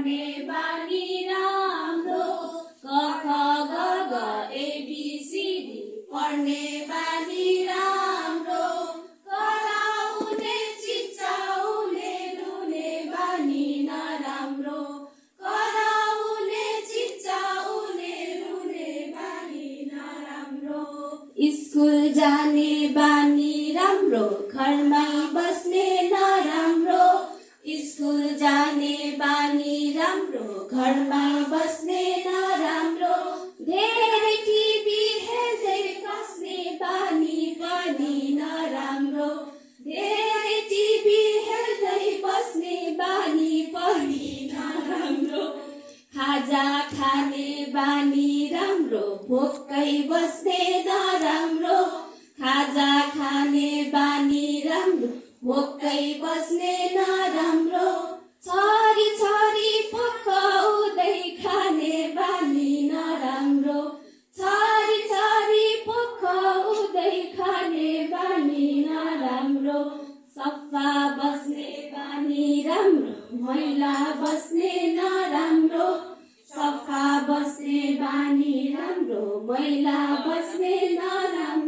पढ्ने बानी राम्रो, क ख ग घ एबिसिडी पढ्ने बानी राम्रो, कराउने चिच्चाउने रुने बानी नराम्रो, कराउने चिच्चाउने रुने बानी नराम्रो। स्कुल जाने बानी राम्रो, घरमै बस्ने नराम्रो, स्कुल जाने बानी राम्रो, घरमै बस्ने नराम्रो, धेरै टिभी हेर्दै बस्ने बानी पनि नराम्रो, धेरै टिभी हेर्दै बस्ने बानी पनि नराम्रो, खाजा खाने बानी राम्रो, भोकै बस्ने नराम्रो, खाजा खाने बानी राम्रो, भोकै बस्ने नराम्रो, छरी छरी पकाउँदै खाने बानी नराम्रो, छरी छरी पकाउँदै खाने बानी नराम्रो, सफा बस्ने बानी राम्रो, मैला बस्ने नराम्रो, सफा बस्ने बानी राम्रो, मैला बस्ने नराम्रो।